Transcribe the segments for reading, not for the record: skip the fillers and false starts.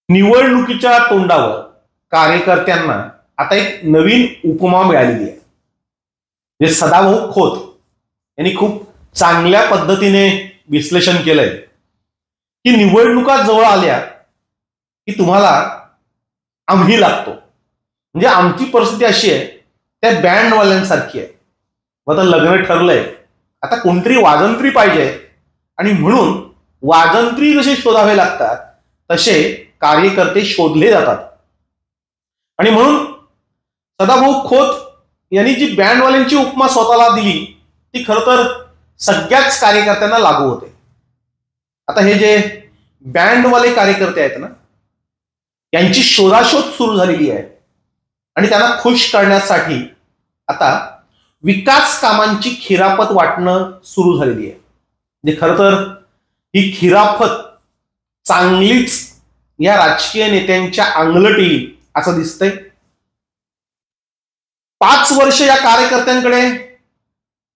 निवडणुकीच्या तोंडावर कार्यकर्त्यांना आता एक नवीन उपमा मिळालेली आहे. जे सदाभाऊ खोत यांनी खूप चांगल्या पद्धतीने विश्लेषण केलंय की निवडणुका जवळ आल्या की तुम्हाला आम्ही लागतो. म्हणजे आमची परिस्थिती अशी आहे त्या बँडवाल्यांसारखी आहे. आता लग्न ठरलंय, आता कोणतरी वाजंत्री पाहिजे आणि म्हणून वाजंत्री जसे शोधावे लागतात तसे कार्यकर्ते शोधले जातात. आणि म्हणून सदाभाऊ खोत यांनी जी बँडवाल्यांची उपमा स्वतःला दिली ती खरं तर सगळ्याच कार्यकर्त्यांना लागू होते. आता हे जे बँडवाले कार्यकर्ते आहेत ना, यांची शोधाशोध सुरू झालेली आहे आणि त्यांना खुश करण्यासाठी आता विकास कामांची खिरापत वाटणं सुरू झालेली आहे. म्हणजे खरं तर ही खिरापत चांगलीच या राजकीय नेत्यांच्या अंगलट येईल असं दिसतंय. 5 वर्ष या कार्यकर्त्यांकडे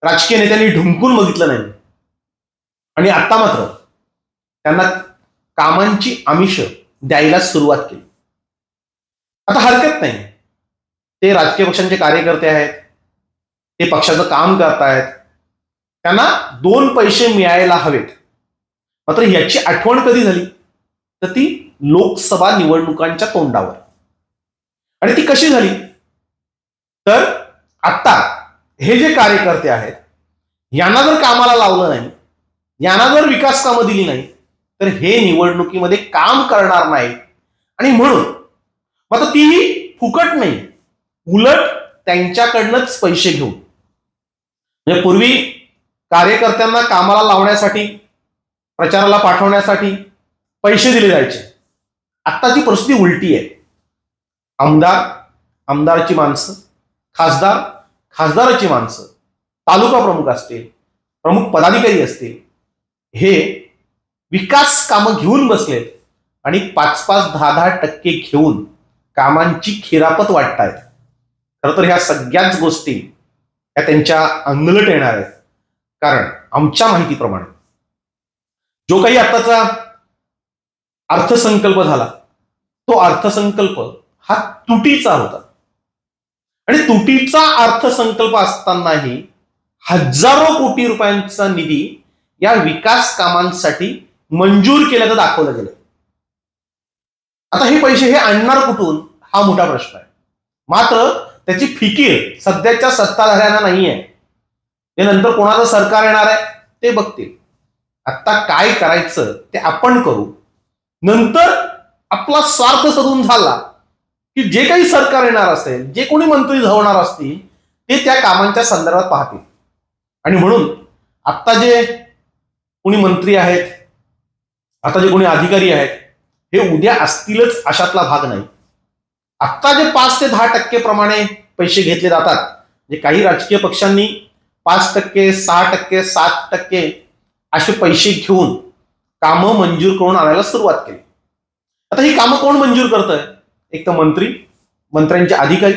राजकीय नेत्यांनी ढुंकून बघितलं नाही आणि आता मात्र त्यांना कामांची आमिष द्यायला सुरुवात केली. आता हरकत नाही, ते राजकीय पक्षांचे कार्यकर्ते आहेत, ते पक्षाचं काम करतायत, त्यांना 2 पैसे मिळायला हवेत. मात्र याची आठवण कधी झाली तर ती लोकसभा निवडणुकांच्या तोंडावर. आणि ती कशी झाली तर आता हे जे कार्यकर्ते आहेत यांना जर कामाला लावलं नाही, यांना जर विकास कामं दिली नाही तर हे निवडणुकीमध्ये काम करणार नाही. आणि म्हणून मात्र तीही फुकट नाही, उलट त्यांच्याकडनंच पैसे घेऊन. म्हणजे पूर्वी कार्यकर्त्यांना कामाला लावण्यासाठी, प्रचाराला पाठवण्यासाठी पैसे दिले जायचे. आत्ताची परिस्थिती उलटी आहे. आमदारची माणसं, खासदाराची माणसं, तालुका प्रमुख असतील, प्रमुख पदाधिकारी असतील, हे विकास कामं घेऊन बसलेत आणि 5-5, 10-10% घेऊन कामांची खिरापत वाटतायत. खरं तर ह्या सगळ्याच गोष्टी या त्यांच्या अंगलट येणार आहेत. कारण आमच्या माहितीप्रमाणे जो काही आताचा अर्थसंकल्प झाला तो अर्थसंकल्प हा तुटीचा होता. आणि तुटीचा अर्थसंकल्प असतानाही हजारो कोटी रुपयांचा निधी या विकास कामांसाठी मंजूर केल्याचं दाखवलं गेलं. आता हे पैसे हे आणणार कुठून हा मोठा प्रश्न आहे. मात्र त्याची फिकीर सध्याच्या सत्ताधाऱ्यांना नाहीये. ते नंतर कोणाचं सरकार येणार आहे ते बघतील. आता काय करायचं ते आपण करू. नंतर आपला स्वार्थ साधून झाला की जे काही सरकार येणार असेल, जे कोणी मंत्री धावणार असतील ते त्या कामांच्या संदर्भात पाहतील. आणि म्हणून आता जे कोणी मंत्री आहेत, आता जे कोणी अधिकारी आहेत, हे उद्या असतीलच अशातला भाग नाही. आता जे 5 ते 10% प्रमाणे पैसे घेतले जातात, जे काही राजकीय पक्षांनी 5%, 6%, 7% असे पैसे घेऊन कामं मंजूर करून आणायला सुरुवात केली. आता ही कामं कोण मंजूर करतंय? एक तर मंत्री, मंत्र्यांचे अधिकारी,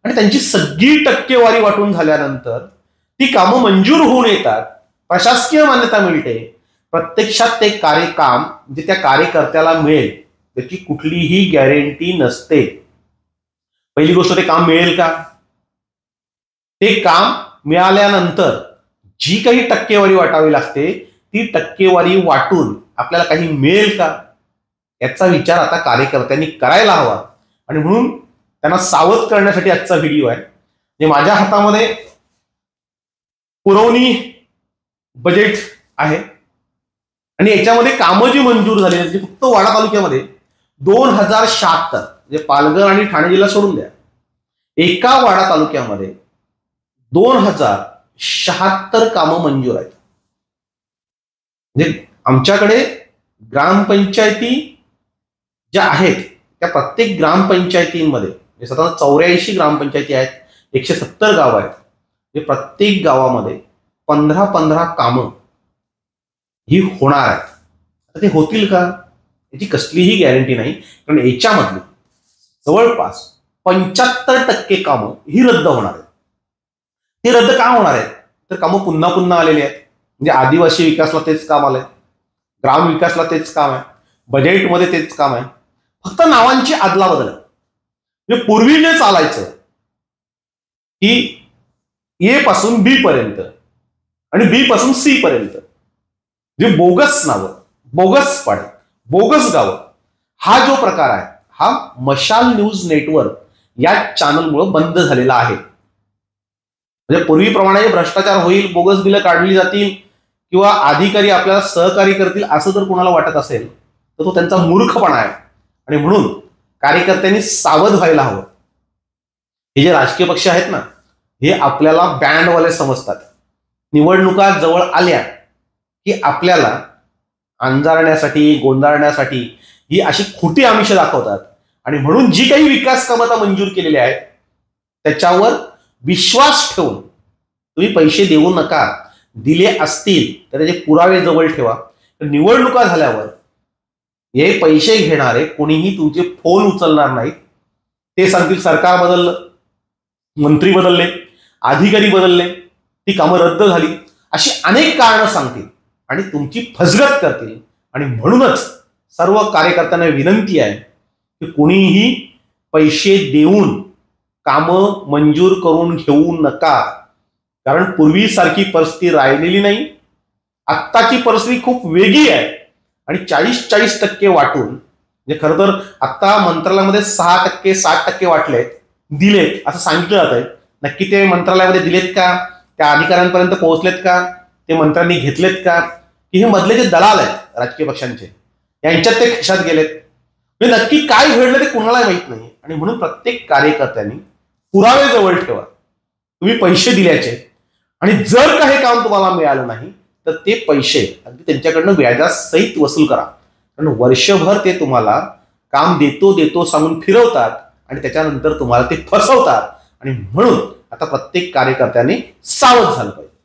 आणि त्यांची सगळी टक्केवारी वाटून झाल्यानंतर ती कामं मंजूर होऊन येतात, प्रशासकीय मान्यता मिळते. प्रत्यक्षात ते कार्यकाम जे त्या कार्यकर्त्याला मिळेल त्याची कुठलीही गॅरंटी नसते. पहिली गोष्ट, ते काम मिळेल का? ते काम मिळाल्यानंतर जी काही टक्केवारी वाटावी लागते ती टक्केवारी वाटून आपल्याला काही मिळेल का याचा विचार आता कार्यकर्त्यांनी करायला हवा. आणि म्हणून त्यांना सावध करण्यासाठी आजचा व्हिडिओ आहे. जे माझ्या हातामध्ये पुरवणी बजेट आहे आणि याच्यामध्ये कामं जी मंजूर झाली म्हणजे फक्त वाडा तालुक्यामध्ये 2076, म्हणजे पालघर आणि ठाणे जिल्हा सोडून द्या, एका वाडा तालुक्यामध्ये 2076 कामं मंजूर आहेत. म्हणजे आमच्याकडे ग्रामपंचायती ज्या आहेत त्या प्रत्येक ग्रामपंचायतींमध्ये स्वतः 84 ग्रामपंचायती आहेत, 170 गाव आहेत. म्हणजे प्रत्येक गावामध्ये 15-15 कामं ही होणार आहेत. आता ते होतील का याची कसलीही गॅरंटी नाही. कारण याच्यामधली जवळपास 75% कामं ही रद्द होणार आहेत. ती रद्द का होणार आहेत तर कामं पुन्हा पुन्हा आलेली आहेत. म्हणजे आदिवासी विकासला तेच काम आलंय, ग्राम विकासला तेच काम आहे, बजेटमध्ये तेच काम आहे. फक्त नावांची आदलाबदल आहे. म्हणजे पूर्वी जे चालायचं की ए पासून बी पर्यंत आणि बी पासून सी पर्यंत जे बोगस नावं, बोगस पाडे, बोगस गावं, हा जो प्रकार आहे हा मशाल न्यूज नेटवर्क या चॅनलमुळे बंद झालेला आहे. म्हणजे पूर्वीप्रमाणे भ्रष्टाचार होईल, बोगस बिलं काढली जातील किंवा अधिकारी आपल्याला सहकार्य करतील असं जर कोणाला वाटत असेल तर तो त्यांचा मूर्खपणा आहे. आणि म्हणून कार्यकर्त्यांनी सावध व्हायला हवं. हे जे राजकीय पक्ष आहेत ना, हे आपल्याला बँडवाले समजतात. निवडणुका जवळ आल्या की आपल्याला अंजारण्यासाठी, गोंधाळण्यासाठी ही अशी खोटी आमिषं दाखवतात. आणि म्हणून जी काही विकास कामं मंजूर केलेली आहेत त्याच्यावर विश्वास ठेवून तुम्ही पैसे देऊ नका. दिले असतील तर त्याचे पुरावे जवळ ठेवा. निवडणुका झाल्यावर हे पैसे घेणारे कोणीही तुमचे फोन उचलणार नाहीत. ते सांगतील सरकार बदललं, मंत्री बदलले, अधिकारी बदलले, ती कामं रद्द झाली, अशी अनेक कारणं सांगतील आणि तुमची फसगत करतील. आणि म्हणूनच सर्व कार्यकर्त्यांना विनंती आहे की कोणीही पैसे देऊन कामं मंजूर करून घेऊ नका. कारण पूर्वीसारखी परिस्थिती राहिलेली नाही. आत्ताची परिस्थिती खूप वेगळी आहे आणि 40% वाटून, म्हणजे खरं तर आता मंत्रालयामध्ये 6%, 60% वाटलेत, दिलेत असं सांगितलं जात आहे. नक्की ते मंत्रालयामध्ये दिलेत का, त्या अधिकाऱ्यांपर्यंत पोहोचलेत का, ते मंत्र्यांनी घेतलेत का, की हे मधले जे दलाल आहेत राजकीय पक्षांचे यांच्यात ते खिशात गेलेत. म्हणजे नक्की काय घडलं ते कुणाला माहित नाही. आणि म्हणून प्रत्येक कार्यकर्त्यांनी पुरावे जवळ ठेवा तुम्ही पैसे दिल्याचे. आणि जर काही काम तुम्हाला मिळालं नाही तर ते पैसे अगदी त्यांच्याकडनं व्याजासहित वसूल करा. कारण वर्षभर ते तुम्हाला काम देतो सांगून फिरवतात आणि त्याच्यानंतर तुम्हाला ते फसवतात. आणि म्हणून आता प्रत्येक कार्यकर्त्याने सावध झालं पाहिजे.